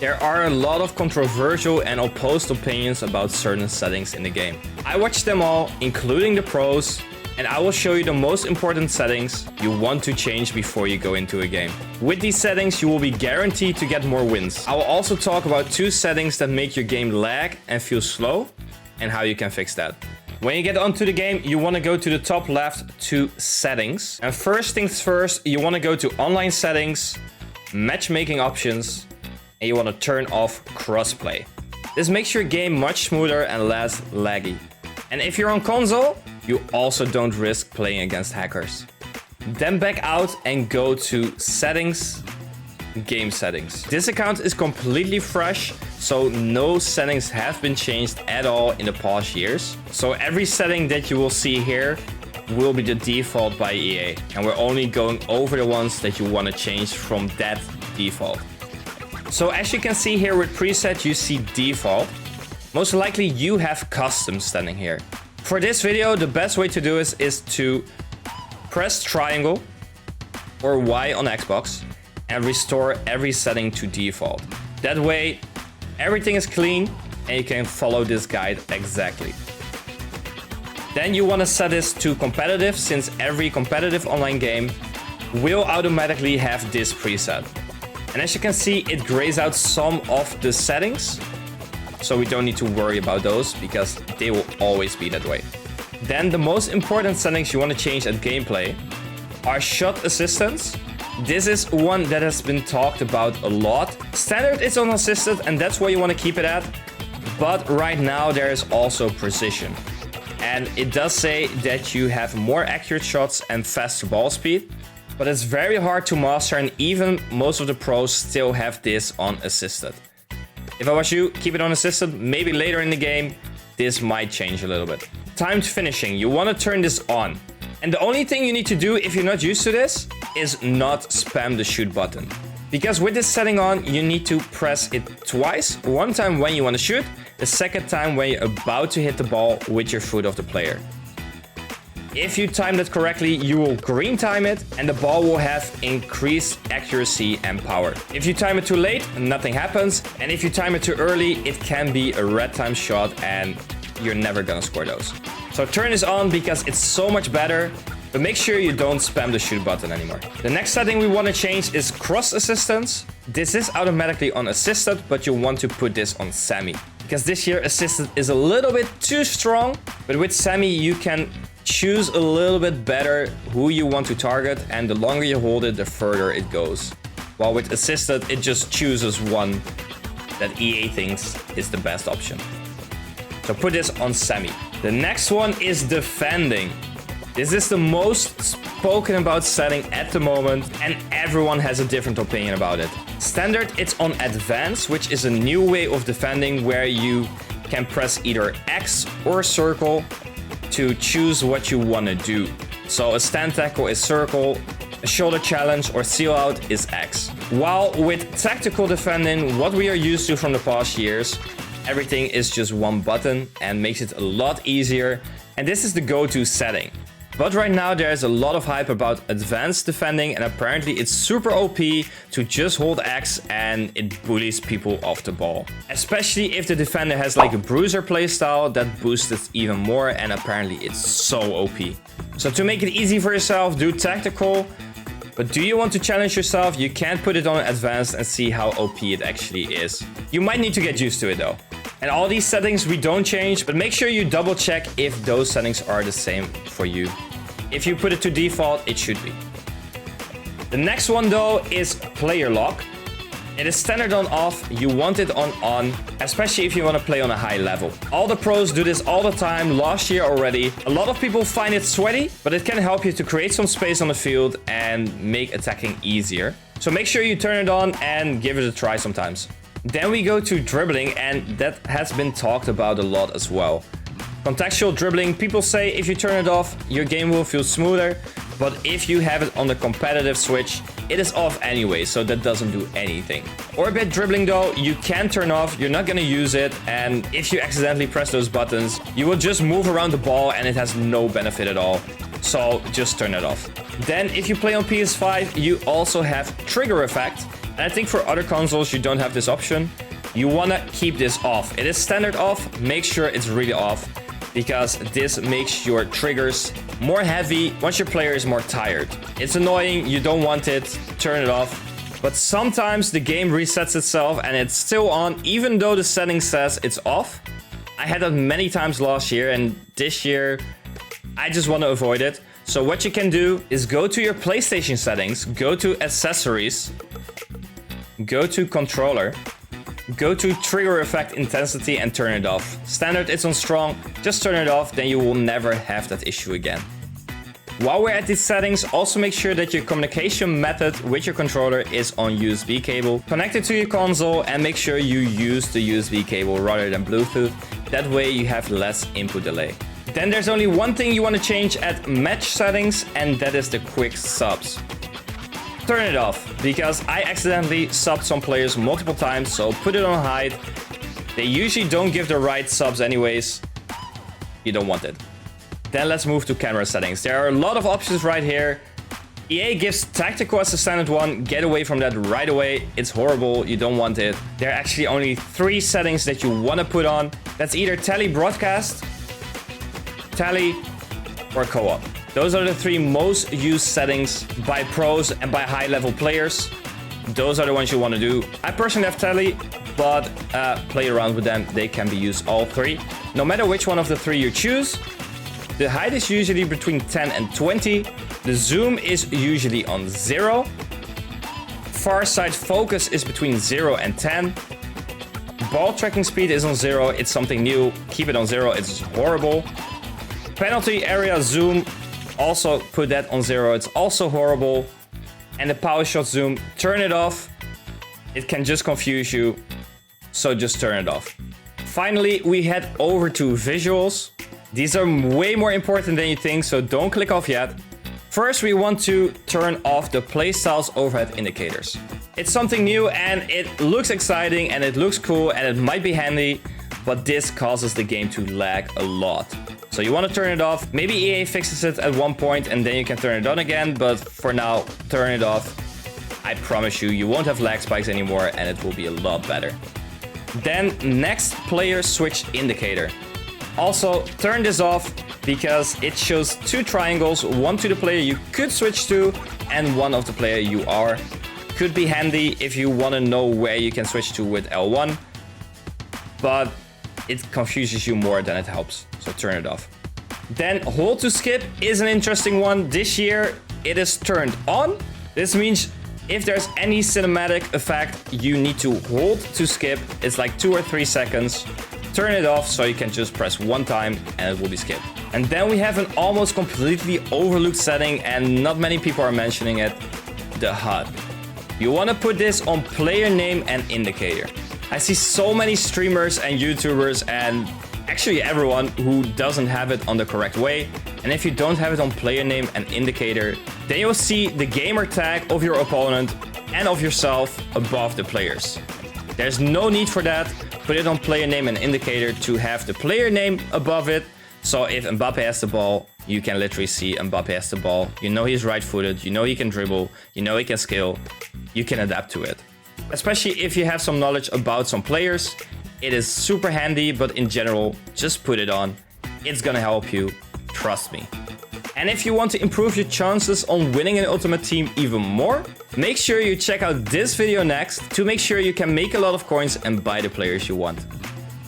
There are a lot of controversial and opposed opinions about certain settings in the game. I watched them all, including the pros, and I will show you the most important settings you want to change before you go into a game. With these settings, you will be guaranteed to get more wins. I will also talk about 2 settings that make your game lag and feel slow, and how you can fix that. When you get onto the game, you want to go to the top left to settings. And first things first, you want to go to online settings, matchmaking options, and you want to turn off crossplay. This makes your game much smoother and less laggy. And if you're on console, you also don't risk playing against hackers. Then back out and go to settings, game settings. This account is completely fresh, so no settings have been changed at all in the past years. So every setting that you will see here will be the default by EA. And we're only going over the ones that you want to change from that default. So as you can see here with preset, you see default. Most likely you have custom standing here. For this video, the best way to do this is to press triangle or Y on Xbox and restore every setting to default. That way, everything is clean and you can follow this guide exactly. Then you want to set this to competitive, since every competitive online game will automatically have this preset. And as you can see, it grays out some of the settings, so we don't need to worry about those because they will always be that way. Then the most important settings you want to change at gameplay are shot assistance. This is one that has been talked about a lot. Standard is on assisted and that's where you want to keep it at. But right now there is also precision. And it does say that you have more accurate shots and faster ball speed. But it's very hard to master, and even most of the pros still have this on assisted. If I was you, keep it on assisted. Maybe later in the game, this might change a little bit. Timed finishing, you want to turn this on. And the only thing you need to do if you're not used to this is not spam the shoot button. Because with this setting on, you need to press it twice. One time when you want to shoot, the second time when you're about to hit the ball with your foot of the player. If you timed it correctly, you will green time it and the ball will have increased accuracy and power. If you time it too late, nothing happens. And if you time it too early, it can be a red time shot and you're never gonna score those. So turn this on because it's so much better, but make sure you don't spam the shoot button anymore. The next setting we want to change is cross assistance. This is automatically on assisted, but you want to put this on semi. Because this year assisted is a little bit too strong, but with semi you can choose a little bit better who you want to target, and the longer you hold it, the further it goes. While with assisted, it just chooses one that EA thinks is the best option. So put this on semi. The next one is defending. This is the most spoken about setting at the moment, and everyone has a different opinion about it. Standard, it's on advanced, which is a new way of defending where you can press either X or circle to choose what you want to do. So a stand tackle is circle, a shoulder challenge or seal out is X. While with tactical defending, what we are used to from the past years, everything is just one button and makes it a lot easier. And this is the go-to setting. But right now there's a lot of hype about advanced defending, and apparently it's super OP to just hold X and it bullies people off the ball. Especially if the defender has like a bruiser playstyle, that boosts it even more, and apparently it's so OP. So to make it easy for yourself, do tactical. But do you want to challenge yourself? You can't put it on advanced and see how OP it actually is. You might need to get used to it though. And all these settings we don't change, but make sure you double check if those settings are the same for you. If you put it to default, it should be. The next one though is player lock. It is standard on off, you want it on, especially if you want to play on a high level. All the pros do this all the time, last year already. A lot of people find it sweaty, but it can help you to create some space on the field and make attacking easier. So make sure you turn it on and give it a try sometimes. Then we go to dribbling, and that has been talked about a lot as well. Contextual dribbling, people say if you turn it off, your game will feel smoother. But if you have it on the competitive switch, it is off anyway, so that doesn't do anything. Orbit dribbling though, you can turn off, you're not gonna use it, and if you accidentally press those buttons, you will just move around the ball and it has no benefit at all. So just turn it off. Then if you play on PS5, you also have trigger effect. And I think for other consoles, you don't have this option. You want to keep this off. It is standard off. Make sure it's really off, because this makes your triggers more heavy once your player is more tired. It's annoying. You don't want it. Turn it off. But sometimes the game resets itself and it's still on, even though the setting says it's off. I had that many times last year, and this year I just want to avoid it. So what you can do is go to your PlayStation settings, go to accessories, go to controller, go to trigger effect intensity and turn it off. Standard, it's on strong, just turn it off, then you will never have that issue again. While we're at these settings, also make sure that your communication method with your controller is on USB cable. Connect it to your console and make sure you use the USB cable rather than Bluetooth. That way you have less input delay. Then there's only one thing you want to change at match settings, and that is the quick subs. Turn it off, because I accidentally subbed some players multiple times, so put it on hide. They usually don't give the right subs anyways. You don't want it. Then let's move to camera settings. There are a lot of options right here. EA gives tactical as the standard one. Get away from that right away. It's horrible. You don't want it. There are actually only 3 settings that you want to put on. That's either tele broadcast, tele, or co-op. Those are the 3 most used settings by pros and by high-level players. Those are the ones you want to do. I personally have tele, but play around with them. They can be used all 3. No matter which one of the 3 you choose, the height is usually between 10 and 20. The zoom is usually on 0. Far side focus is between 0 and 10. Ball tracking speed is on 0. It's something new. Keep it on 0. It's horrible. Penalty area zoom, also put that on 0. It's also horrible. And the Powershot Zoom, turn it off. It can just confuse you, so just turn it off. Finally, we head over to visuals. These are way more important than you think, so don't click off yet. First, we want to turn off the PlayStyles overhead indicators. It's something new and it looks exciting and it looks cool and it might be handy, but this causes the game to lag a lot. So you want to turn it off. Maybe EA fixes it at one point and then you can turn it on again, but for now, turn it off. I promise you, you won't have lag spikes anymore and it will be a lot better. Then next, player switch indicator. Also, turn this off because it shows 2 triangles, one to the player you could switch to and one of the player you are. Could be handy if you want to know where you can switch to with L1, but it confuses you more than it helps, so turn it off. Then hold to skip is an interesting one. This year it is turned on. This means if there's any cinematic effect, you need to hold to skip. It's like 2 or 3 seconds. Turn it off so you can just press 1 time and it will be skipped. And then we have an almost completely overlooked setting and not many people are mentioning it, the HUD. You want to put this on player name and indicator. I see so many streamers and YouTubers and actually everyone who doesn't have it on the correct way. And if you don't have it on player name and indicator, then you'll see the gamer tag of your opponent and of yourself above the players. There's no need for that. Put it on player name and indicator to have the player name above it. So if Mbappe has the ball, you can literally see Mbappe has the ball. You know he's right-footed, you know he can dribble, you know he can skill. You can adapt to it. Especially if you have some knowledge about some players. It is super handy, but in general, just put it on. It's gonna help you, trust me. And if you want to improve your chances on winning an Ultimate Team even more, make sure you check out this video next to make sure you can make a lot of coins and buy the players you want.